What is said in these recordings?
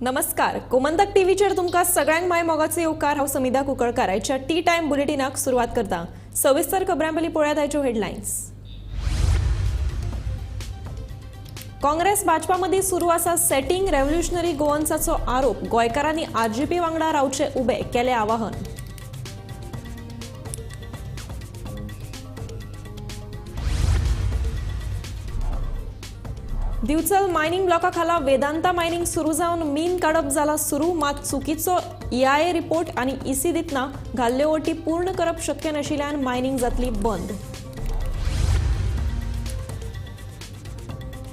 नमस्कार गोमंतक टीव्हीचेर तुमकां सगळ्यांक माय मोगाचे येवकार। हांव समिधा कुंकळकार। आयच्या टी टाइम बुलेटिनाक सुरवात करता। सविस्तर खबरां पयलीं पळयात आयच्यो हेडलायन्स। काँग्रेस भाजपा मदीं सुरू आसा सेटिंग रेव्होल्युशनरी गोवन्साचो आरोप। गोंयकारांनी आरजेपी वांगडा रावचे उबे, केलें आवाहन। दिवचल मायनिंग ब्लॉका खाला वेदांता मायनिंग सुरू जावन मीन काडप जाला सुरू। मात चुकीचो EIA रिपोर्ट आनी EC दितना घाल्ल्यो अटी पूर्ण करप शक्य नाशिल्ल्यान मायनिंग जातली बंद।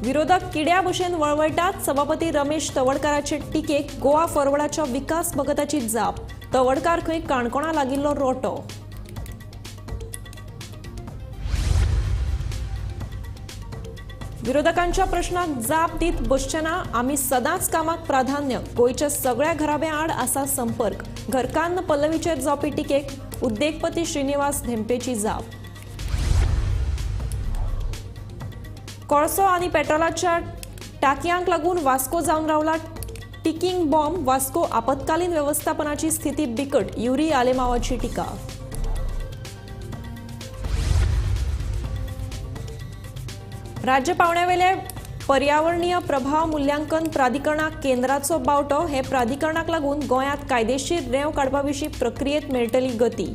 विरोधक किड्या भशेन वळवळटात। सभापती रमेश तवडकाराचे टिकेक गोवा फॉरवर्डाच्या विकास भगताची जाप। तवडकार खंय काणकोणा लागिल्लो रोटो। विरोधकांच्या प्रश्नाक जाप दीत बसचेना। आमी सदांच कामाक प्राधान्य। गोयच्या सगळ्या घराब्यां आड आसा संपर्क। घरकान्न पल्लवीचेर जावपी टिकेक उद्देगपती श्रीनिवास धेंपेची जाप। कोळसो आनी पेट्रोलाच्या टाकयांक लागून वास्को जावन रावला टिकिंग बॉम्ब। वास्को आपत्कालीन व्यवस्थापनाची स्थिती बिकट। युरी आलेमावाची टिका। राज्य पावण्यावेले पर्यावरणीय प्रभाव मुल्यांकन प्राधिकरणाक केंद्राचो बावटो। हे प्राधिकरणाक लागून गोंयांत कायदेशीर रेंव काडपा विशीं प्रक्रियेत मेळटली गती।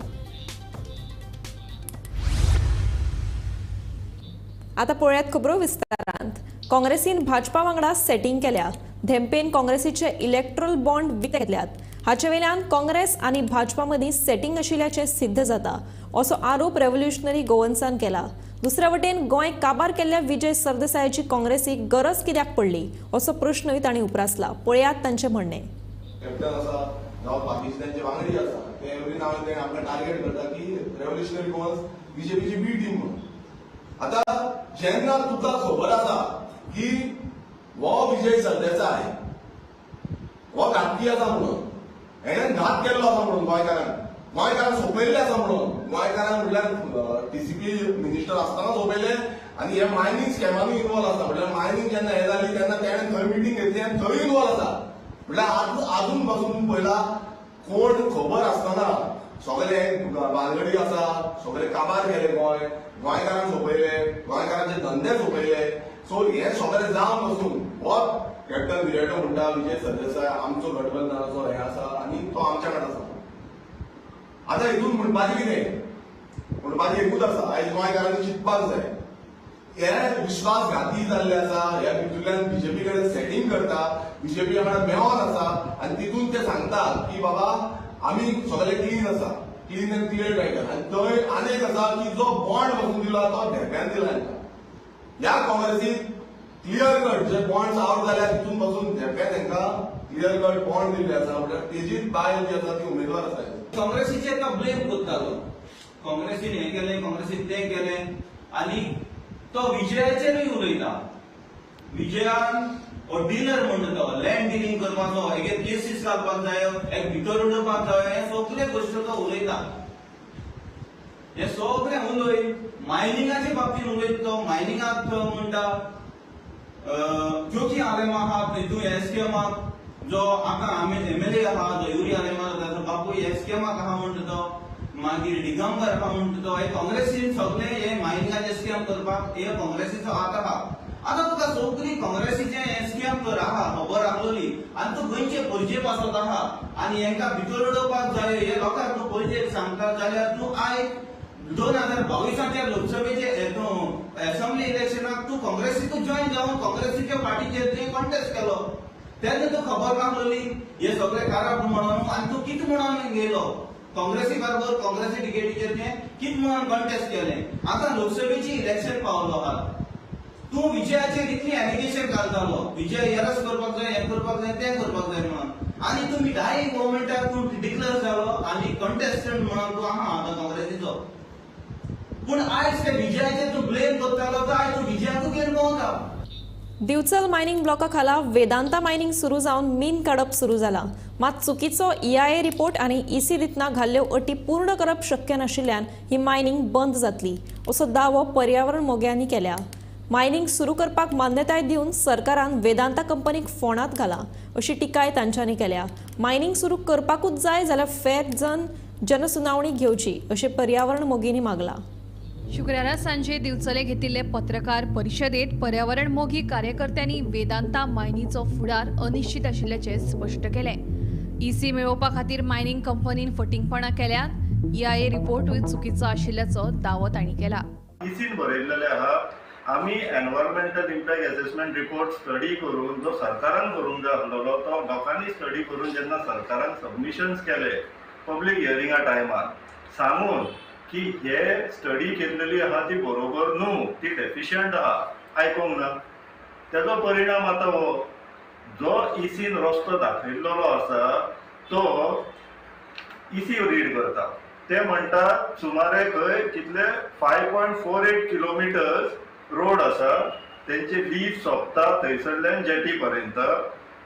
आता पळयात खबरो विस्तारांत। काँग्रेसीन भाजपा वांगडा सेटिंग केल्या। धेंपेन काँग्रेसीचे इलेक्ट्रल बॉन्ड विकते घेतल्यात। हाचे वेल्यान काँग्रेस आनी भाजपा मदीं सेटिंग आशिल्ल्याचें सिद्ध जाता, असो आरोप रेव्होल्युशनरी गोवन्सान केला। दुसरे वटेन गोंय काबार केल्ल्या विजय सरदेसायाची काँग्रेसीक गरज कित्याक पडली, असो प्रश्नय तांणी उपरासला। पळयात तांचें म्हणणें। कॅप्टन आसा जावं पाकिस्तानचे वांगडी आसा ते एवरी नाव ते आपले टार्गेट करता की रेव्होल्युशनरी गोवन्स बीजेपीची बी टीम म्हणून। आता जेन्ना तुका खबर आसा की हो विजय सरदेसाय हो घातकी आसा म्हणून, हेणें घात केल्लो आसा म्हणून गोंयकारांक सोंपयल्ले आसा म्हणून, गोंयकारांक म्हणल्यार TCP मिनिस्टर आसतना सोंपयले आनी हे मायनिंग स्कॅमांनी इन्वॉल्व आसा। म्हणल्यार मायनिंग जेन्ना हे जाली तेन्ना तेणें थंय मिटींग घेतली आनी थंय इन्वॉल्व आसा। म्हणल्यार आजून पासून पयला कोण खबर आसतना सगळे बालगडी आसा, सगळे काबार केले गोंय, गोंयकारांक सोंपयले, गोंयकारांचे धंदे सोंपयले। सो हे सगळे जावन पासून हो कॅप्टन विराटो म्हणटा विजय सरदेसाय आमचो गठबंधनाचो हे आसा आनी तो आमच्या कडेन आसा। आता हितून म्हणपाचें कितें? म्हणपाचें एकूच आसा, आयज गोंयकारांनी चिंतपाक जाय। हे विश्वासघाती जाल्ले आसा, ह्या भितरल्यान बीजेपी कडेन सेटिंग करता, बीजेपी वांगडा मेळोन आसा आनी तितून ते सांगतात की बाबा आमी सगळे क्लीन आसा, क्लीन एंड क्लियर टायटल। आनी थंय आनीक आसा की जो बॉन्ड बसून दिला तो धेंप्यान दिला हांकां। ह्या काँग्रेसीक क्लियर कट जे बॉन्ड्स आउट जाल्यार तितून पासून धेंप्यान तांकां क्लियर कट बॉन्ड दिल्ले आसा। म्हणल्यार तेजीच बायल जी आसा ती उमेदवार आसा। काँग्रेसीचे आता ब्लेम करतालो, काँग्रेसीन हे केलें, काँग्रेसीन तें केलें आनी तो विजयाचेरूय उलयता। विजयान हो डीलर म्हणटा तो लँड डिलिंग करपाचो, हेगे केसीस घालपाक जायो, एक भितर उडोवपाक जायो, हे सगळे गोश्टी तो उलयता। हे सगळे उलय मायनिंगाच्या बाबतीत उलयता तो। मायनिंगाक म्हणटा ज्योती आलेमा आहा तितून हे स्किमाक जो आतां आमी MLA आहा जो युरी आलेमा ताचो बापूय हे स्किमाक आहा म्हणटा तो। मागीर दिगंबर आहा म्हणटा तो। हे काँग्रेसीन सगळे हे मायनिंगाचे स्कीम करपाक हे काँग्रेसीचो हात आहा। आतां तुका सगळी काँग्रेसीचे हे स्कीम कर आहा खबर आसलोली आनी तूं गोंयचे पर्जे पासत आहा आनी हेंकां भितर उडोवपाक जाय, हे लोकांक तूं पर्जे सांगता जाल्यार तूं आयज 2022च्या लोकसभेचे असेंब्ली इलेक्शनाक तूं काँग्रेसीक जॉईन जावन काँग्रेसीच्या पार्टीचेर तुवें कॉन्टेस्ट केलो। तेन्ना तूं खबर नासलोली हे सगळे खराब म्हणून आनी तूं कितें म्हणून गेलो काँग्रेसी बरोबर काँग्रेसी टिकेटीचेर तें कितें म्हणून कॉन्टेस्ट केलें। आतां लोकसभेची इलेक्शन पावलो आहा, तूं विजयाचेर इतली एलिगेशन घालतालो विजय हेरस करपाक जाय, हें करपाक जाय, तें करपाक जाय म्हणून, आनी तुमी डायरेक्ट मोमेंटार तूं डिक्लेअर जालो आनी कंटेस्टंट म्हणून तूं आहा आतां काँग्रेसीचो। पूण आयज ते विजयाचेर तूं ब्लेम करतालो तर आयज तूं विजयाकूच घेवन भोंवता। दिवचल मायनिंग ब्लॉका खाला वेदांता मायनिंग सुरू जावन मीन काडप सुरू जाला। मात चुकीचो EIA रिपोर्ट आनी EC दितना घाल्ल्यो अटी पूर्ण करप शक्य नाशिल्ल्यान ही मायनिंग बंद जातली, असो दावो पर्यावरण मोग्यांनी केल्या। मायनिंग सुरू करपाक मान्यताय दिवन सरकारान वेदांता कंपनीक फोंडांत घाला अशी टिकाय तांच्यांनी केल्या. मायनिंग सुरू करपाकूच जाय जाल्यार फेर जनसुनावणी घेवची अशें पर्यावरण मोगींनी मागला. शुक्रारा सांजे दिवचले घेतिल्ले पत्रकार परिशदेत पर्यावरण मोगी कार्यकर्त्यांनी वेदांता मायनीचो फुडार अनिश्चित आशिल्ल्याचे स्पश्ट केले. ईसी मेळोवपा खातीर मायनिंग कंपनीन फटिंगपणां केल्यात. EIA रिपोर्टूय चुकीचो आशिल्ल्याचो दावो तांणी केला. ईसीन बरयल्लेले आहा आमी environmental impact assessment report study करून जो सरकारान करूंक जाय आसलेलो तो लोकांनी स्टडी करून जेन्ना सरकारान सबमिशन्स केले पब्लीक हियरिंगा टायमार सांगून की हे स्टडी केल्लेली आहा ती बरोबर न्हू, ती डेफिशियंट आहा, आयकोंक ना. तेजो परिणाम आतां हो जो ईसीन रस्तो दाखयल्लो आसा तो ईसी रीड करता. ते म्हणटा सुमारे खंय कितले 5.48 किलोमिटर्स रोड आसा तेंचे लीज सोंपता थंयसरल्यान जेटी पर्यंत.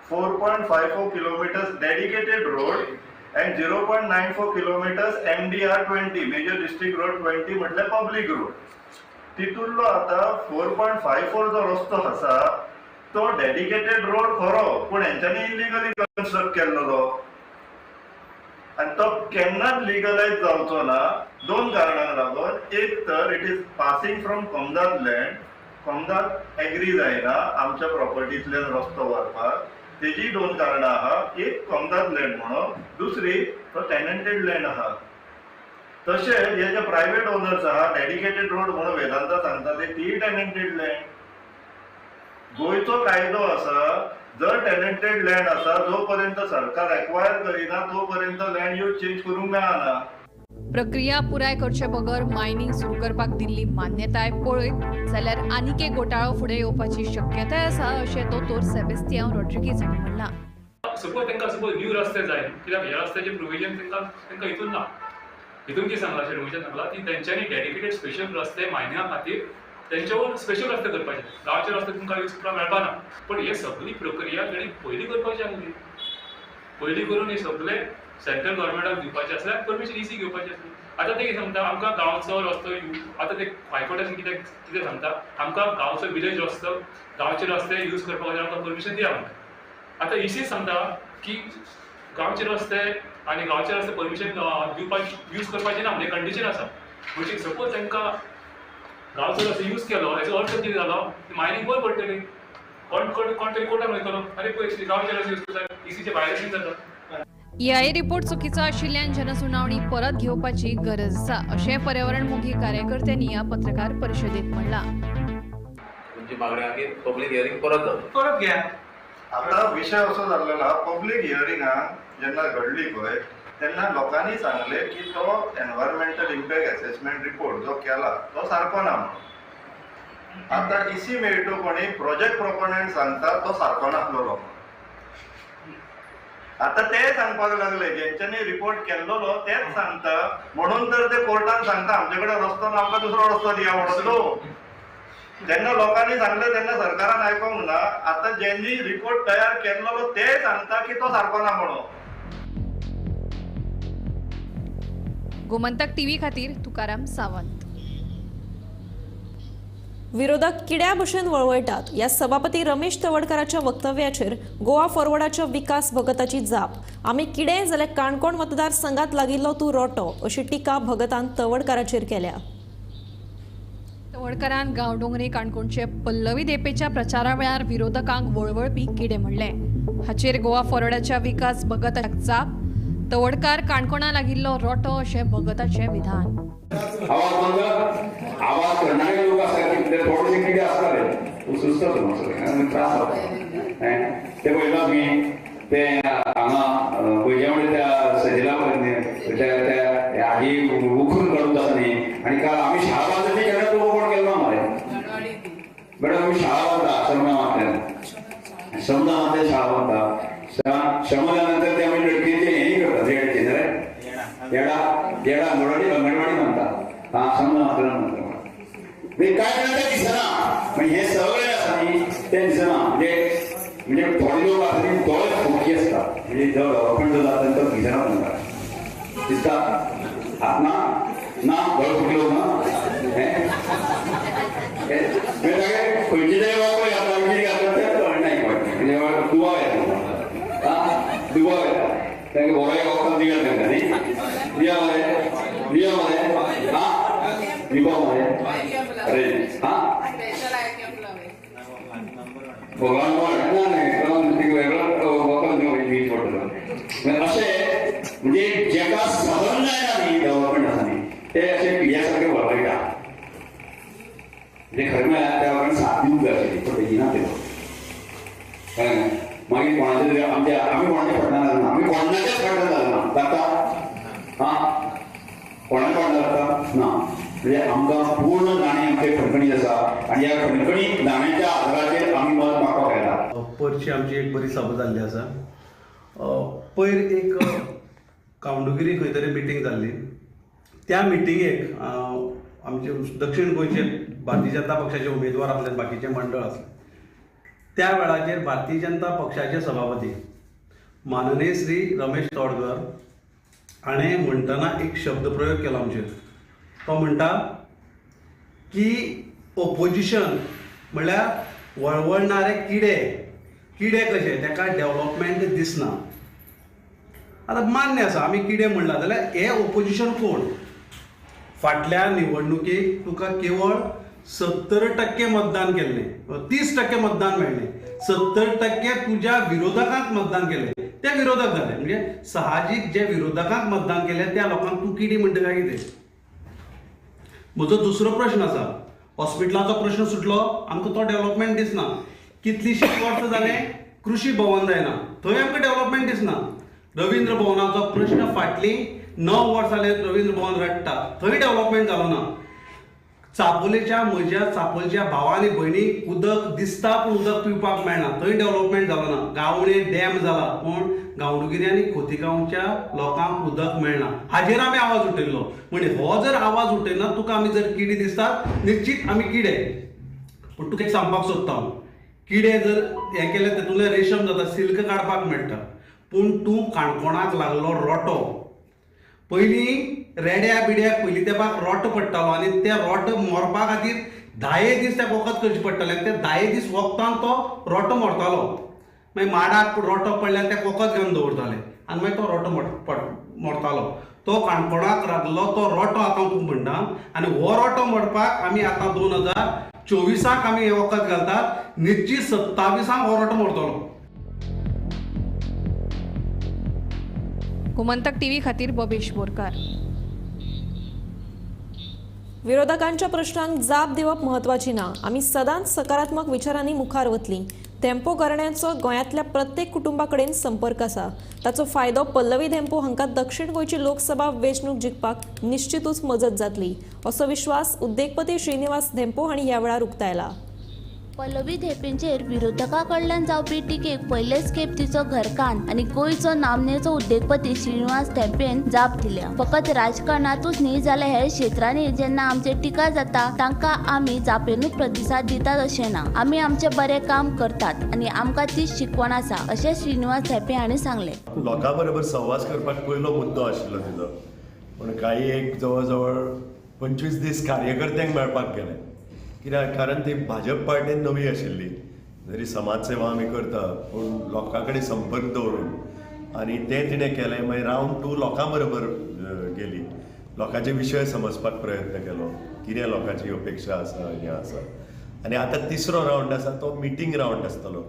4.54 kilometres dedicated road and 0.94 kilometers MDR 20 major district road 20 म्हटल्यार पब्लिक रोड. तितूंतलो आतां 4.54 जो रस्तो आसा तो डेडिकेटेड रोड खरो पूण हेंच्यांनी इलिगली कन्स्ट्रक्ट केल्लो आनी तो केन्नाच लिगलायज जावचो ना. दोन कारणांक लागून. एक तर इट इज पासिंग फ्रॉम कोमदाद लँड, कोमदाद एग्री जायना आमच्या प्रॉपर्टींतल्यान रस्तो व्हरपाक. तेजी दोन कारणां आहा. एक कोमदाद लँड म्हणून, दुसरी तो टेनंटेड लँड आहा. तशेंच हे जे प्रायव्हेट ओनर्स आहा डेडिकेटेड रोड म्हणून वेदांता सांगता ते ती टेनंटेड लँड. गोंयचो कायदो आसा जर टेनंटेड लँड आसा जो पर्यंत सरकार एक्वायर करिना तो पर्यंत लँड यूज चेंज करूंक मेळना. प्रक्रिया पुराय करचे बगर मायनिंग सुरू करपाक दिल्ली मान्यताय पळयत जाल्यार आनीक एक घोटाळो फुडें येवपाची शक्यताय आसा अशें दोतोर सेबेस्तियान रॉड्रिगीज हांणी म्हणलां. सपोज तांकां न्यू रस्ते जाय कित्याक ह्या रस्त्याचे प्रोविजन तांकां हितून ना. हितून कितें सांगलां अशें रोहितन सांगलां की तेंच्यांनी डेडिकेटेड स्पेशल रस्ते मायनिंगा खातीर तेंच्यावर स्पेशल रस्ते करपाचे. गांवचे रस्ते तुमकां यूज करपाक मेळपाना. पण हे सगळी प्रक्रिया तेणी पयलीं करपाची आसली. पयलीं करून हे सगळे सेंट्रल गव्हर्मेंटाक दिवपाचें आसल्यार परमिशन ईसी घेवपाची आसली. आतां ते कितें सांगता आमकां गांवचो रस्तो आतां ते हायकोर्टान कितें सांगता आमकां गांवचो विलेज रस्तो गांवचे रस्ते यूज करपाक आमकां परमिशन दिया म्हणटा. आतां ईसी सांगता की गांवचे रस्ते आनी गांवचे रस्ते परमिशन दिवपाक यूज करपाचें ना म्हणजे कंडिशन आसा. म्हणजे सपोज तांकां गांवचो रस्तो यूज केलो हेचो अर्थ कितें जालो मायनिंग बंद पडटली. कोण तरी कोर्टान वयतलो अरे पळय गांवचे रस्ते यूज करता ईसीचें वायलेशन जाता. EIA रिपोर्ट चुकीचो आशिल्ल्यान जनसुनावणी परत घेवपाची गरज आसा अशें पर्यावरण मोगी कार्यकर्त्यांनी ह्या पत्रकार परिशदेत म्हणलां. तुमची मागणी आहे की पब्लिक हियरिंग परत घ्या. आता विषय असो जाल्लो आहा पब्लीक हियरिंगाक जेन्ना घडली पळय तेन्ना लोकांनी सांगले की तो एनवायरमेंटल इम्पॅक्ट असेसमेंट रिपोर्ट जो केला तो सारको ना म्हणून. आता ईसी मेळटोपणी प्रोजेक्ट प्रोपोनंट सांगता तो सारको नासलो. आता ते सांगपाक लागले जेंच्यांनी रिपोर्ट केल्लो तेच सांगता म्हणून तर ते कोर्टान सांगता आमचे कडेन रस्तो ना आमकां दुसरो रस्तो दिया म्हणून. जेन्ना लोकांनी सांगले तेन्ना सरकारान आयकोंक ना. आता ज्यांनी रिपोर्ट तयार केल्लो ते सांगता की तो सारको ना म्हणून. गोमंतक टीव्ही खातीर तुकाराम सावंत. विरोधक किड्या भशेन वळवयतात ह्या सभापती रमेश तवडकराच्या वक्तव्याचेर गोवा फॉरवर्डाच्या विकास भगताची जाप. आमी किडे जाल्यार काणकोण मतदारसंघात लागिल्लो तूं रोटो अशी टिका भगतान तवडकराचेर केल्या. तवडकरान गांवडोंगरी काणकोणचे पल्लवी देपेच्या प्रचारा वेळार विरोधकांक वळवळपी किडे म्हणले. हाचेर गोवा फॉरवर्डाच्या विकास भगताक जाप. तवडकार काणकोणा लागिल्लो रोटो अशें भगताचें विधान. आवाज करणारे लोक असतात ते थोडेसे किडे असतात सुस्त त्रास ते पळयलो मी ते हांगा पयल्या त्या सजिला त्या आगी उखरून काडून आसली आनी काल आमी शाळाबाजाची केन्ना तूं ओपन केलो ना मरे मॅडम आमी शाळा बांदता श्रमदानांतल्यान शाळा बांदता. श्रमदानानंतर ते आमी लडकेचे हेंय करता देडचे येडा अंगणवाडी म्हणटा श्रमदानांतल्यान काय करता दिसना पण हे सगळे आसा न्ही ते दिसना. म्हणजे थोडे लोक आसा न्ही दोळे फोकी आसता म्हणजे जो डेव्हलपमेंट जो जाता तो दिसना म्हणटा दिसता. ना दोळे फुटलो ना खंयचे तरी वापर घातला कितें घातला तें कळना म्हणजे दुबाव येता दुबाव येता तांकां बरो एक वखद दियात तांकां न्ही दिया मरे दिवपा मरे अरे भगवान ना नाही वेगळो वखद वीज पडटलो अशें म्हणजे जेका सहन जायना न्ही डेव्हलपमेंट आसा न्ही ते अशें पिड्या सारके वळवयता म्हणजे खरें म्हळ्यार त्या वेळार साथ दिवंक जाय आशिल्ली तो दिना त्यो कळ्ळें मागीर कोणाचे तरी आमी कोणाचे पडना जालें ना आमी कोणाचेच पडना जालें ना जाता कोणाचे पडना जाता ना म्हणजे आमकां पूर्ण दाणे आमचे खणखणीत आसा आनी ह्या खणखणीत दाण्याच्या आदाराचेर आमी मत मागपाक येता. परची आमची एक बरी सभा जाल्ली आसा. पयर एक कावंडुगिरी खंय तरी मिटींग जाल्ली. त्या मिटिंगेक आमचे दक्षिण गोंयचे भारतीय जनता पक्षाचे उमेदवार आसले बाकीचे मंडळ आसले. त्या वेळाचेर भारतीय जनता पक्षाचे सभापती माननीय श्री रमेश तोडकर हाणें म्हणटना एक शब्द प्रयोग केलो आमचेर. तो म्हणटा की ओपोजिशन म्हळ्यार वळवळणारे किडे कशे ताका डेव्हलपमेंट दिसना. आतां मान्य आसा आमी किडे म्हणला जाल्यार हे ओपोजिशन कोण. फाटल्या निवडणुकीक तुका केवळ 70% मतदान केल्लें 30% मतदान मेळ्ळें 70% तुज्या विरोधकांक मतदान केलें ते विरोधक जाले. म्हणजे साहजीक जे विरोधकांक मतदान केलें त्या लोकांक तूं किडी म्हणटा काय कितें. म्हजो दुसरो प्रश्न आसा. हॉस्पिटलाचो प्रश्न सुटलो आमकां तो डेव्हलपमेंट दिसना. कितलींशींच वर्सां जालें कृषी भवन जायना थंय आमकां डेव्हलपमेंट दिसना. रवींद्र भवनाचो प्रश्न फाटलीं 9 वर्सां जाले रवींद्र भवन रडटा थंय डेव्हलपमेंट जालो ना. चापोलेच्या म्हज्या चापोलच्या भावा आनी भयणीक उदक दिसता पूण उदक पिवपाक मेळना थंय डेव्हलपमेंट जालो ना. गावडे डॅम जाला पूण गांवडोंगरी आनी खोतीगांवच्या लोकांक उदक मेळना. हाजेर आमी आवाज उठयल्लो. म्हणजे हो जर आवाज उठयना तुका आमी जर किडे दिसतात निश्चित आमी किडे. पूण तुका एक सांगपाक सोदता हांव किडे जर हें केलें तेतूंतलें रेशम जाता सिल्क काडपाक मेळटा. पूण तूं काणकोणाक लागलो रोटो. पयलीं रेड्या बिड्याक पयलीं तेपाक रोटो पडटालो आनी ते रोटो मरपा खातीर 10 दीस ते वखद करचे पडटाले. ते 10 दीस वखदान तो रोटो मरतालो. मागीर माडाक रोटो पडल्यार ते वखद घालून दवरताले आनी मागीर तो रोटो मरतालो. तो काणकोणाक लागलो तो रोटो आतां तूं म्हणटा आनी हो रोटो मरपाक आमी आतां 2024 आमी हे वखद घालतात. निश्चित 27 हो रोटो मरतलो. गोमंतक टीव्ही खातीर बबेश बोरकार. विरोधकांच्या प्रश्नांक जाप दिवप महत्वाची ना. आमी सदांच सकारात्मक विचारांनी मुखार वतलीं. धेंपो करण्याचो गोंयांतल्या प्रत्येक कुटुंबाकडेन संपर्क आसा. ताचो फायदो पल्लवी धेंपो हांकां दक्षिण गोंयची लोकसभा वेंचणूक जिखपाक निश्चितूच मजत जातली असो विश्वास उद्देगपती श्रीनिवास धेंपो हांणी ह्या वेळार उक्तायला. पल्लवी धेंपेंचेर विरोधकां कडल्यान जावपी टिकेक पयलेच खेप तिचो घरकान्न आनी गोंयचो नामनेचो उद्देगपती श्रीनिवास धेंपेन जाप दिल्या. फकत राजकारणातूच न्ही जाल्यार हेर क्षेत्रांनी जेन्ना आमचेर टिका जाता तांकां आमी जापेनूच प्रतिसाद दितात अशें ना. आमी आमचें बरें काम करतात आनी आमकां तीच शिकवण आसा अशें श्रीनिवास धेंपे हांणी सांगलें. लोकां बरोबर संवाद करपाक पयलो मुद्दो आशिल्लो तिजो. पूण काही एक जवळ जवळ 25 दीस कार्यकर्त्यांक मेळपाक गेले. कित्याक कारण ती भाजप पार्टी नवी आशिल्ली. जरी समाज सेवा आमी करता पूण लोकां कडेन संपर्क दवरून आनी तें तिणें केलें. मागीर रावंड 2 लोकां बरोबर गेली. लोकांचे विशय समजपाक प्रयत्न केलो. कितें लोकांची अपेक्षा आसा हें आसा. आनी आतां तिसरो रावंड आसा तो मिटींग रावंड आसतलो.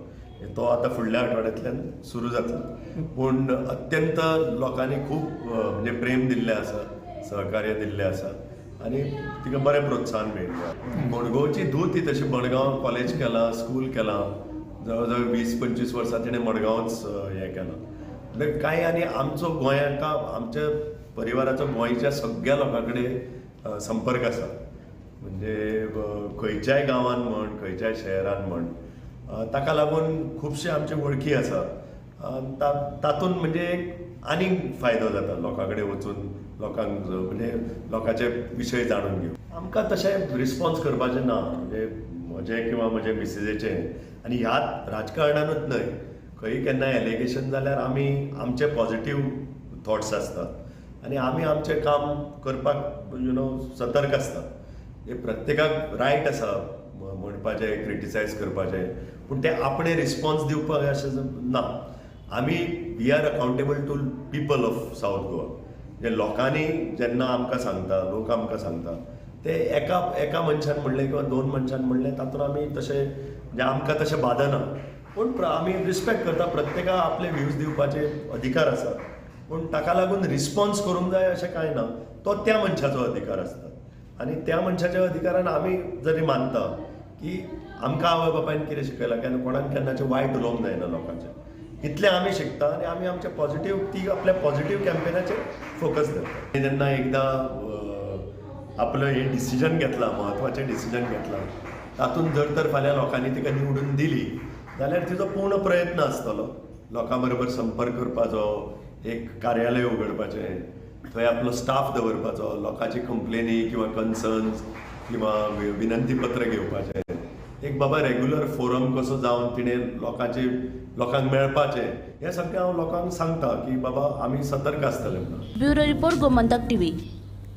तो आतां फुडल्या आठवड्यांतल्यान सुरू जातलो. पूण अत्यंत लोकांनी खूब म्हणजे प्रेम दिल्लें आसा सहकार्य दिल्लें आसा आनी तिका बरें प्रोत्साहन मेळटा. मडगांवची धूव ती तशी मडगांव कॉलेज केलां स्कूल केलां. जवळ जवळ 20-25 वर्सां तिणें मडगांवच हें केलां. म्हणजे कांय आनी आमचो गोंयांका आमच्या परिवाराचो गोंयच्या सगळ्या लोकां कडेन संपर्क आसा. म्हणजे खंयच्याय गांवांत म्हण खंयच्याय शहरान म्हण ताका लागून खुबशे आमचे वळखी आसा. तातूंत म्हणजे आनीक फायदो जाता लोकां कडेन वचून लोकांक म्हणजे लोकांचे विशय जाणून घेवप. आमकां तशें रिस्पॉन्स करपाचें ना म्हणजे म्हजें किंवा म्हजे मिसेजीचें. आनी ह्याच राजकारणानूच न्हय खंय केन्नाय एलिगेशन जाल्यार आमी आमचे पॉझिटीव थॉट्स आसतात आनी आमी आमचें काम करपाक सतर्क आसतात. हे प्रत्येकाक रायट आसा म्हणपाचें क्रिटिसायज करपाचें पूण ते आपणे रिस्पॉन्स दिवपाक अशें ना. आमी we are accountable to people of South Goa. जे लोकांनी जेन्ना आमकां सांगता, लोक आमकां सांगता ते एका मनशान म्हणलें किंवा 2 मनशान म्हणलें तातूंत आमी तशें जे आमकां तशें बादना. पूण आमी रिस्पेक्ट करता, प्रत्येकाक आपले व्ह्यूज दिवपाचे अधिकार आसा. पूण ताका लागून रिस्पॉन्स करूंक जाय अशें कांय ना. तो त्या मनशाचो अधिकार आसता आनी त्या मनशाच्या अधिकारान आमी जरी मानता की आमकां आवय बापायन कितें शिकयलां, केन्ना कोणाक केन्नाचें वायट उलोवंक जायना लोकांचें, इतलें आमी शिकता आनी आमी आमचे पॉझिटिव्ह ती आपल्या पॉझिटिव्ह कॅम्पेनाचेर फोकस करता. जेन्ना एकदां आपलं हे डिसिजन घेतलां, म्हत्वाचें डिसिजन घेतलां, तातूंत जर तर फाल्यां लोकांनी तिका निवडून दिली जाल्यार तिचो पूर्ण प्रयत्न आसतलो लोकां बरोबर संपर्क करपाचो, एक कार्यालय उगडपाचें, थंय आपलो स्टाफ दवरपाचो, लोकांची कंप्लेनी किंवा कन्सर्न्स किंवा विनंती पत्र घेवपाचें, एक बाबा रेग्युलर फोरम कसो जावन तिणें लोकांक मेळपाचें, हें सगळें हांव लोकांक सांगता की बाबा आमी सतर्क आसतले म्हणून. Bureau report Gomantak TV.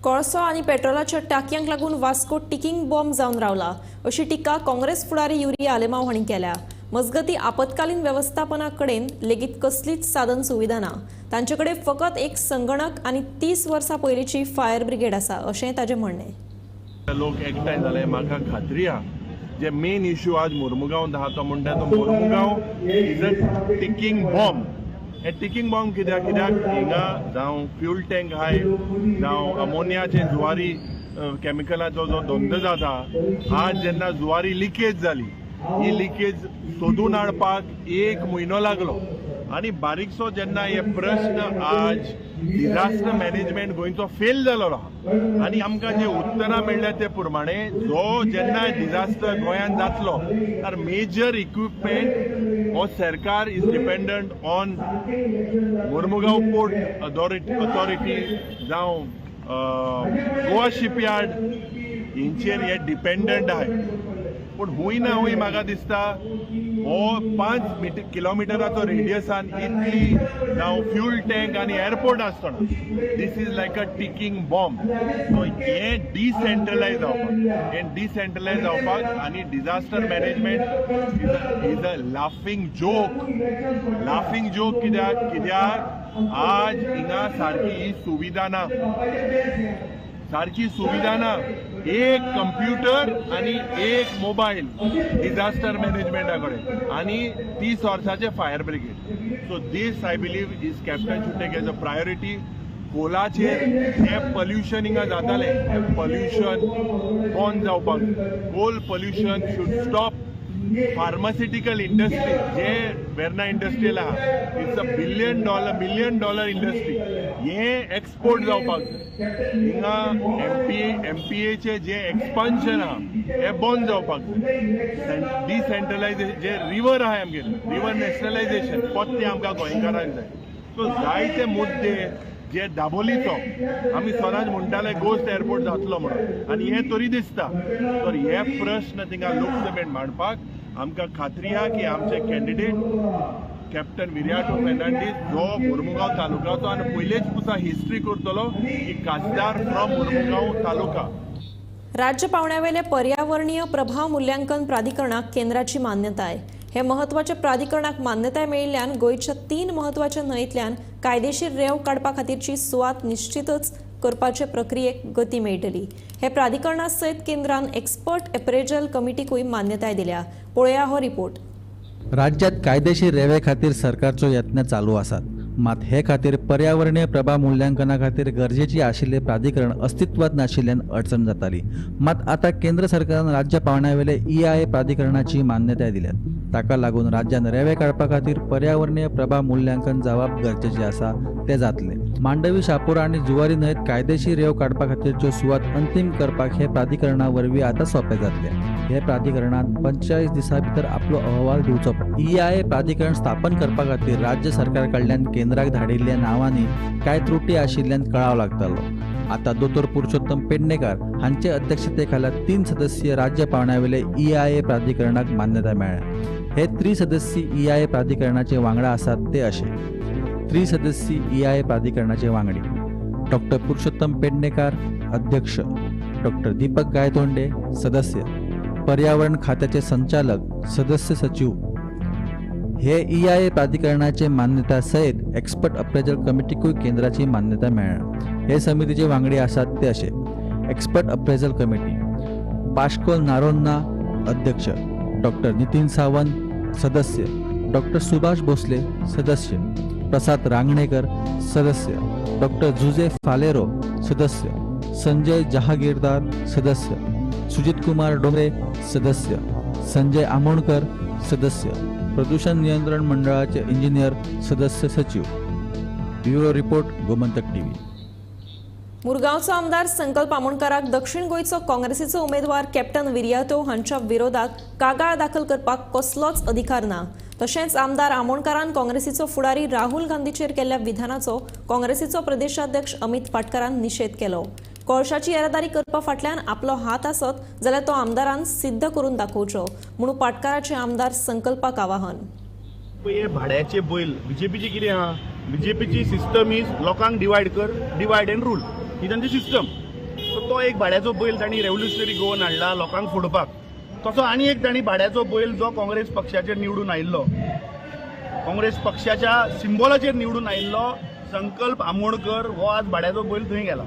कोळसो आनी पेट्रोलाच्या टाकयांक लागून वास्को टिकिंग बॉम्ब जावन रावला अशी टिका काँग्रेस फुडारी युरिया आलेमांव हांणी केल्या. मजगती आपत्कालीन व्यवस्थापना कडेन लेगीत कसलीच साधन सुविधा ना. तांचे कडेन फकत एक संगणक आनी 30 वर्सां पयलींची फायर ब्रिगेड आसा अशें ताचें म्हणणें. लोक एकठांय जाले, म्हाका खात्री आहा जे मेन इश्यू आज मुर्मुगांव आहा तो म्हणटा तो Mormugao is a ticking bomb. हे टिकिंग बॉम्ब कित्याक हिंगा जावं फ्यूल टँक आहाय, जावं अमोनियाचे जुवारी कॅमिकलाचो जो धंदो जाता, आज जेन्ना जुवारी लिकेज जाली, ही लिकेज सोदून हाडपाक 1 म्हयनो लागलो. आनी बारीकसो जेन्ना हे प्रश्न आज डिझास्टर मॅनेजमेंट गोंयचो फेल जालो आहा आनी आमकां जे उतरां मेळ्ळ्या ते प्रमाणे जो जेन्ना डिझास्टर गोंयांत जातलो तर मेजर इक्विपमेंट हो सरकार is dependent on Mormugao port authority जावं गोवा शिपयार्ड हेंचेर हे डिपेंडंट आहाय. पूण हूंय ना हूंय म्हाका दिसता हो 5 किलोमिटराचो रेडियसान इतली जावं फ्यूल टँक आनी एअरपोर्ट आसतना this is like a ticking bomb. So हे डिसेंट्रलायज जावपाक आनी disaster management is a laughing joke कित्याक आज हिंगा सारकी सुविधा ना. एक कंप्युटर आणि एक मोबाईल डिझास्टर मॅनेजमेंटा कडेन आनी 30 वर्साचे fire brigade. So this I believe is captain should take as a priority. कोलाचेर हे पोल्युशन हिंगा जातालें, हे पोल्युशन बंद जावपाक, coal pollution should stop. Pharmaceutical industry जे वेर्ना इंडस्ट्रियल आहा, इट्स अ $1 billion इंडस्ट्री, हे एक्सपोर्ट जावपाक जाय. हिंगा MPAचे जे एक्सपान्शन आहा हे बंद जावपाक जाय. डिसेंट्रलायझेशन जे रिवर आहा आमगेर, रिवर नॅशनलायझेशन पत्ते आमकां गोंयकारांक जाय. सो जायते मुद्दे जे दाबोलीचो आमी सदांच म्हणटाले गोस्ट एअरपोर्ट जातलो म्हणून आनी हे तरी दिसता. तर हे प्रश्न थिंगा लोकसभेंत मांडपाक आमकां खात्री आहा की आमचे कॅन्डिडेट कॅप्टन विर्याटो फेर्नांडीस जो मुर्मुगांव तालुकाचो आनी पयलेच पुसा हिस्ट्री करतलो की खासदार फ्रॉम मुर्मुगांव तालुका. राज्य पावण्यावेले पर्यावरणीय प्रभाव मुल्यांकन प्राधिकरणाक केंद्राची मान्यताय. हे महत्वाच्या प्राधिकरणाक मान्यताय मेळिल्ल्यान गोंयच्या 3 महत्वाच्या न्हंयेंतल्यान कायदेशीर रेंव काडपा खातीरची सुवात निश्चितच करपाचे प्रक्रियेक गती मेळटली. हे प्राधिकरणा सयत केंद्रान एक्सपर्ट एप्रेजल कमिटीकूय मान्यताय दिल्या. पळोवया हो रिपोर्ट. राज्यात कायदेशीर रेवे खातीर सरकारच्यो यत्न चालू आसात. मात हे खातीर पर्यावरणीय प्रभाव मुल्यांकना खातीर गरजेची आशिल्ले प्राधिकरण अस्तित्वात नाशिल्ल्यान अडचण जाताली. मात आता केंद्र सरकारान राज्य पावण्यावेले EIA प्राधिकरणाची मान्यताय दिल्या. ताका लागून राज्यान रेवे काडपा खातीर पर्यावरणीय प्रभाव मुल्यांकन जावप गरजेचे आसा ते जातले. मांडवी, शापोरा आनी जुवारी न्हंयेत कायदेशीर रेव काडपा खातीरच्यो सुवात अंतीम करपाक हे प्राधिकरणा वरवीं आतां सोंपें जातले. हे प्राधिकरणान 45 दिसां भितर आपलो अहवाल दिवचो. EIA प्राधिकरण स्थापन करपा खातीर राज्य सरकार कडल्यान केंद्राक धाडिल्ल्या नांवांनी कांय त्रुटी आशिल्ल्यान कळाव लागतालो. आता दोतोर पुरुषोत्तम पेडणेकार हांचे अध्यक्षते खाला 3 सदस्यीय राज्य पावण्यावेले EIA प्राधिकरणाक मान्यताय मेळ्ळ्या. हे 3 सदस्यीय EIA प्राधिकरणाचे वांगडा आसात ते अशे. 3 सदस्यीय EIA प्राधिकरणाचे वांगडी डॉ. पुरुषोत्तम पेडणेकार अध्यक्ष, डॉ. दीपक गायतोंडे सदस्य, पर्यावरण खात्याचे संचालक सदस्य सचिव हे EIA प्राधिकरणाचे मान्यता सहित एक्सपर्ट अप्रेजल कमिटीकूय केंद्राची मान्यता मेळ्ळ्या। हे समितीचे वांगडी आसात ते असे: एक्सपर्ट अप्रेजल कमिटी बाश्कोल नारोन्ना अध्यक्ष, डॉक्टर नितीन सावंत सदस्य, डॉक्टर सुभाष भोसले सदस्य, प्रसाद रांगणेकर सदस्य, डॉक्टर जुजे फालेरो सदस्य, संजय जहागीरदार सदस्य, सुजित कुमार डोंगरे सदस्य, संजय आमोणकर सदस्य, प्रदूषण नियंत्रण मंडळाचे इंजिनियर सदस्य सचिव। Bureau report, Gomantak TV. मुरगांवचो आमदार संकल्प आमोणकराक दक्षिण गोंयचो काँग्रेसीचो उमेदवार कॅप्टन विर्यातो हांच्या विरोधात कागाळ दाखल करपाक कसलोच अधिकार ना। तशेंच आमदार आमोणकरान काँग्रेसीचो फुडारी राहुल गांधीचेर केल्ल्या विधानाचो काँग्रेसीचो प्रदेशाध्यक्ष अमित पाटकरान निशेध केलो। कोळशाची येरादारी करपा फाटल्यान आपलो हात आसत जाल्यार तो आमदारान सिद्ध करून दाखोवचो म्हणून पाटकराचे आमदार संकल्पाक आवाहन। हे भाड्याचे बैल बीजेपीची कितें आहा? बीजेपीची सिस्टम इज लोकांक डिवायड एंड रूल ही तांची सिस्टम। तो एक भाड्याचो बैल तांणी रेव्होल्युशनरी गोवन हाडला लोकांक फोडपाक। तसो आनी एक तांणी भाड्याचो बैल जो काँग्रेस पक्षाचेर निवडून आयिल्लो, काँग्रेस पक्षाच्या सिंबॉलाचेर निवडून आयिल्लो संकल्प आमोणकर हो आज भाड्याचो बैल थंय गेला।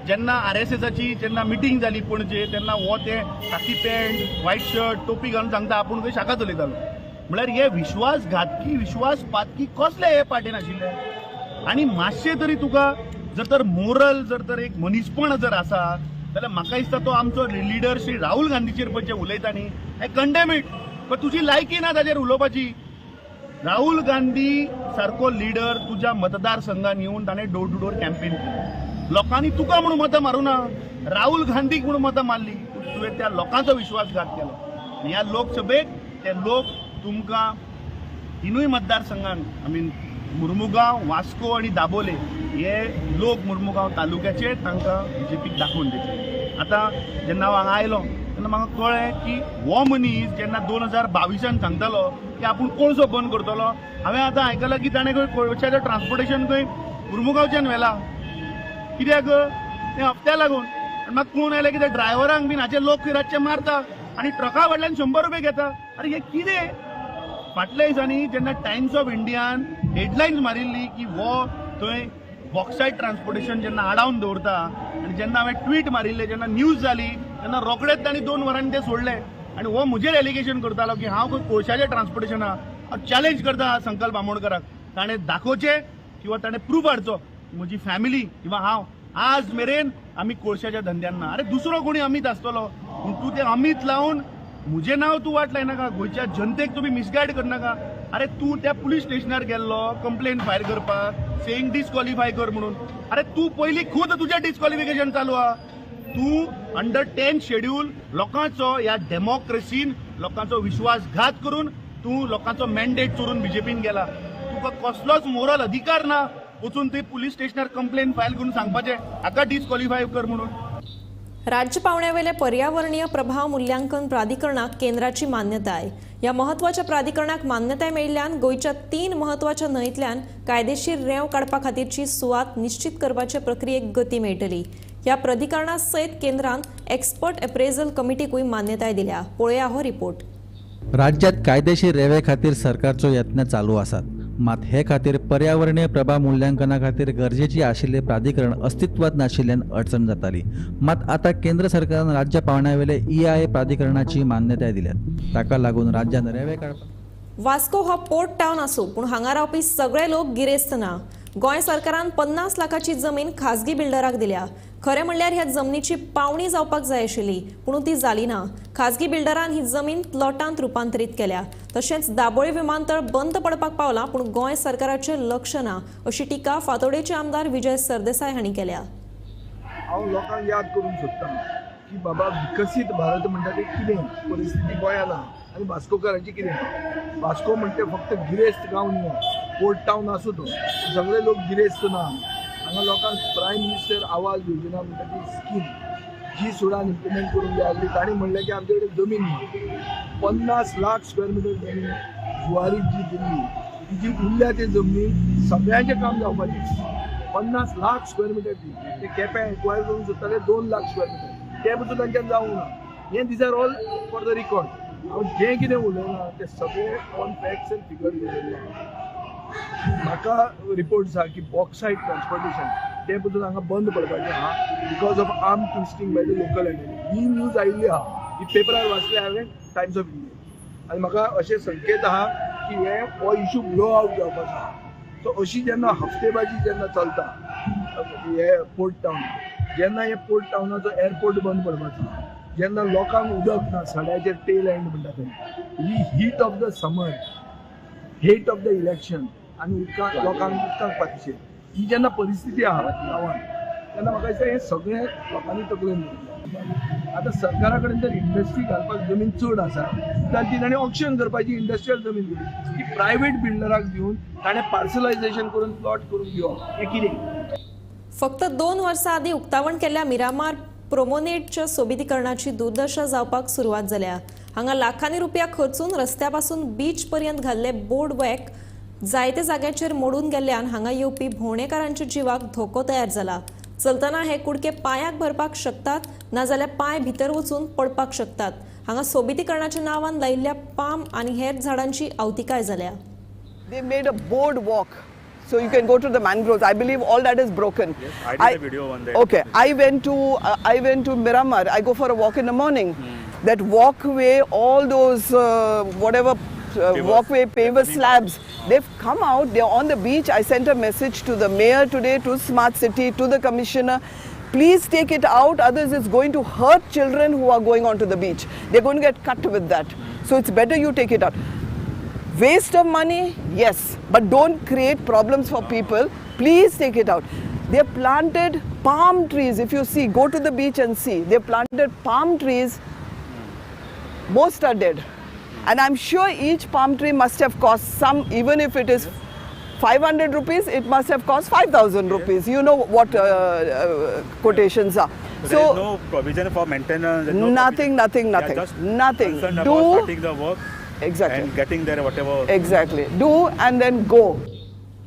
जेन्ना RSSची जेन्ना मिटींग जाली पणजे तेन्ना हो ते खाकी पॅन्ट व्हाईट शर्ट टोपी घालून सांगता आपूण खंय शाखा चलयतालो। म्हळ्यार हे विश्वासघातकी विश्वासपातकी कसले हे पार्टीन आशिल्ले? आनी मातशें तरी तुका जर तर मोरल जर तर एक मनीसपण जर आसा जाल्यार म्हाका दिसता तो आमचो लिडर श्री राहुल गांधीचेर पळय जे उलयता न्ही हे कंडेम इट, तुजी लायकी ना ताचेर उलोवपाची। राहुल गांधी सारको लिडर तुज्या मतदारसंघान येवन ताणें डोर टू डोर कॅम्पेन केली। लोकांनी तुका म्हणून मतां मारूना, राहुल गांधीक म्हणून मतां मारली। तुवें त्या लोकांचो विश्वासघात केलो। ह्या लोकसभेक ते लोक तुमकां तिनूय मतदारसंघान मुर्मुगांव, वास्को आणि दाबोले हे लोक मुर्मुगांव तालुक्याचे तांकां बीजेपीक दाखोवन दिले। आतां जेन्ना हांव हांगा आयलो तेन्ना म्हाका कळ्ळें की हो मनीस जेन्ना 2022 सांगतालो की आपूण कोळसो बंद करतलो, हांवें आतां आयकलां की ताणें खंय कोळशाचें ट्रान्सपोर्टेशन खंय मुर्मुगांवच्यान व्हेलां। कित्याक तें हप्त्या लागून। म्हाका कळून आयलें की त्या ड्रायव्हरांक बीन हाचे लोक रातचे मारता आनी ट्रका फाटल्यान 100 रुपया घेता। अरे हे कितें? फाटल्या दिसांनी जेन्ना टायम्स ऑफ इंडियान हेडलायन्स मारिल्ली की हो थंय बॉक्सायट ट्रान्सपोर्टेशन जेन्ना आडावन दवरता आनी जेन्ना हांवें ट्वीट मारिल्लें जेन्ना न्यूज जाली तेन्ना रोखडेच तांणी 2 वरांनी तें सोडलें आनी हो म्हजेर एलिगेशन करतालो की हांव खंय कोळशाचें ट्रान्सपोर्टेशना हांव चॅलेंज करता संकल्प आमोणकराक। ताणें दाखोवचें किंवा ताणें प्रूफ हाडचो म्हजी फॅमिली किंवा हांव आज मेरेन आमी कोळशाच्या धंद्यान ना। अरे दुसरो कोणी अमित आसतलो पूण तूं तें अमित लावन म्हजें नांव तूं वाट लायनाका, गोंयच्या जनतेक तुमी मिसगायड करनाका। अरे तूं त्या पुलीस स्टेशनार गेल्लो कंप्लेन फायल करपाक सेईंग डिस्क्वॉलिफाय कर म्हणून। अरे तूं पयलीं खुद तुजें डिस्क्वॉलिफिकेशन चालू आहा। तूं अंडर 10 शेड्यूल लोकांचो ह्या डेमोक्रेसीन लोकांचो विश्वासघात करून तूं लोकांचो मॅन्डेट चोरून बीजेपीन गेला। तुका कसलोच मोरल अधिकार ना वचून थंय पुलीस स्टेशनार कंप्लेन फायल करून सांगपाचें हाका डिस्क्वॉलिफाय कर म्हणून। राज्य पावण्यावेले पर्यावरणीय प्रभाव मूल्यांकन प्राधिकरणाक केंद्राची मान्यताय। या महत्वाच्या प्राधिकरणाक मान्यताय मेळिल्ल्यान गोंयच्या 3 महत्वाच्या न्हंयतल्यान कायदेशीर रेंव काडपा खातीरची सुवात निश्चित करपाचे प्रक्रियेक गती मेळटली। या प्राधिकरणा सयत केंद्रान एक्सपर्ट अप्रेजल कमिटीकूय मान्यताय दिल्या। पळया हो रिपोर्ट। राज्यात कायदेशीर रेवे खातीर सरकारचो यत्न चालू आसात, मात हे खातीर पर्यावरणीय प्रभाव मूल्यांकना खातीर गरजेची आशिल्ले प्राधिकरण अस्तित्वात नाशिल्ल्यान अडचण जाताली। मात आता केंद्र सरकारान राज्य पावण्यावेले EIA प्राधिकरणाची मान्यताय दिल्यात। ताका लागून राज्यान रेवे काडपाक वास्को हो पोर्ट टावन आसूं पूण हांगा रावपी सगळे लोक गिरेस्त ना। गोंय सरकारान 50 लाखाची जमीन खाजगी बिल्डराक दिल्या। खरें म्हणल्यार ह्या जमनीची पावणी जावपाक जाय आशिल्ली पूण ती जाली ना। खाजगी बिल्डरान ही जमीन प्लॉटांत रुपांतरीत केल्या। तशेंच दाबोळी विमानतळ बंद पडपाक पावला पूण गोंय सरकाराचें लक्ष ना अशी टिका फातोडेचे आमदार विजय सरदेसाय हांणी केल्या। हांव लोकांक याद करूंक सोदतां की बाबा विकसीत भारत म्हणटा तें कितें, परिस्थिती गोंयांत आहा आनी वास्कोकारांची कितें। वास्को म्हणटा फक्त गिरेस्त गांव न्ही, पोर्ट टावन आसूं तो, सगळे लोक गिरेस्त ना। हांगा लोकांक प्रायम मिनिस्टर आवास योजना म्हणटा ती स्कीम जी सुडान इम्प्लिमेंट करून जाय आसली तांणी म्हणलें की आमचे कडेन जमीन ना। 50 लाख स्क्वेअर मिटर जमीन जुवारीक जी दिल्ली ती जी उरल्या ते जमनी सगळ्यांचें काम जावपाचें। 50 लाख स्क्वेअर मिटर ती ते केपें एक्वायर करून सोदताले 2 लाख स्क्वेअर मिटर ते पसून तांच्यान जावंक ना। हे these are all for the record. हांव जें कितें उलयलां तें सगळें ऑन फॅक्ट्स एंड फिगर्स उलयलां. म्हाका रिपोर्ट्स आहा की बॉक्सायट ट्रान्सपोर्टेशन ते बद्दल हांगा बंद पडपाचें आहा because of arm twisting by the local entity. He news आयिल्ली आहा, ही पेपरार वाचली हांवें, टायम्स ऑफ इंडिया. आनी म्हाका अशे संकेत आहा की हो इशू ब्लो आउट जावपाचो आहा. सो अशी जेन्ना हफ्तेबाजी जेन्ना चलता हे पोर्ट टावन, जेन्ना हे पोर्ट टावनाचो एअरपोर्ट बंद पडपाचो, जेन्ना लोकांक उदक ना, सड्याचेर टेल एंड म्हणटा थंय, ही heat of the summer, heat of the election आनी लोकांक उदकाक पातशेर, ही जेन्ना परिस्थिती आहा गांवांत, तेन्ना म्हाका दिसता हे सगळे लोकांनी तकलेन दवरलें. आतां सरकारा कडेन जर इंडस्ट्री घालपाक जमीन चड आसा जाल्यार ताणें ऑक्शन करपाची इंडस्ट्रियल जमीन दिली, ती प्रायवेट बिल्डराक दिवन ताणें पार्सलायझेशन करून प्लॉट करून दिवप. हें कितें? फक्त 2 वर्सां आदी उक्तावण केल्ल्या मिरामार प्रोमोनेटच्या सोबितीकरणाची दुर्दशा जावपाक सुरवात जाल्या. हांगा लाखांनी रुपया खर्चून रस्त्यापासून बीच पर्यंत घाल्ले बोर्ड वॅक जायते जाग्याचेर मोडून गेल्ल्यान हांगा येवपी भोंवडेकारांच्या जिवाक धोको तयार जाला. चलतना हे कुडके पांयाक भरपाक शकतात, नाजाल्यार पांय भितर वचून पडपाक शकतात. हांगा सोबितीकरणाच्या नांवान लायिल्ल्या पाम आनी हेर झाडांची आवतिकाय जाल्या. They made a boardwalk, so you can go to the mangroves. I believe all that is broken. Yes, I did a video on that. Okay, I went to Miramar. I go for a walk in the morning. That walkway, all those walkway paver slabs, they've come out. They're on the beach. I sent a message to the mayor today, to Smart City, to the commissioner. Please take it out, others it's going to hurt children who are going onto the beach. They're going to get cut with that. So it's better you take it out. Waste of money, yes, but don't create problems for people. Please take it out. They planted palm trees. If you see, go to the beach and see. They planted palm trees. Most are dead. And I'm sure each palm tree must have cost some, even if it is 500 rupees, it must have cost 5,000 rupees. You know what quotations are. So there is no provision for maintenance. Nothing. Nothing. Do starting the work. Exactly. And getting there whatever. Exactly. Do and then go.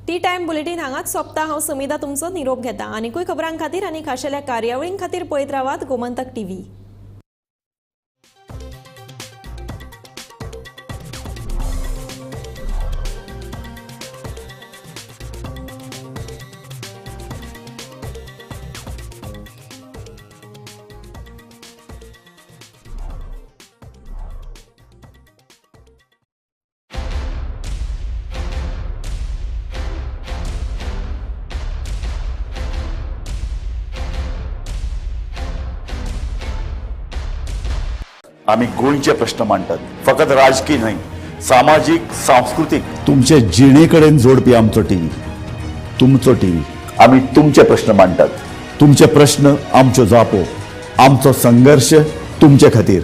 T time bulletin हांगाच सोंपता. हांव समिता तुमचो निरोप घेता. आनीकूय खबरां खातीर आनी खाशेल्या कार्यावळीं खातीर पळयत रावात गोमंतक टीव्ही. आम्ही गोंयचे प्रश्न मांडटात, फकत राजकीय न्हय, सामाजीक, सांस्कृतिक. तुमचे जिणेकडेन जोडपी आमचो टीव्ही, तुमचो टीव्ही. आम्ही तुमचे प्रश्न मांडटात. तुमचे प्रश्न आमच्यो जापो, आमचो संघर्ष तुमचे खातीर.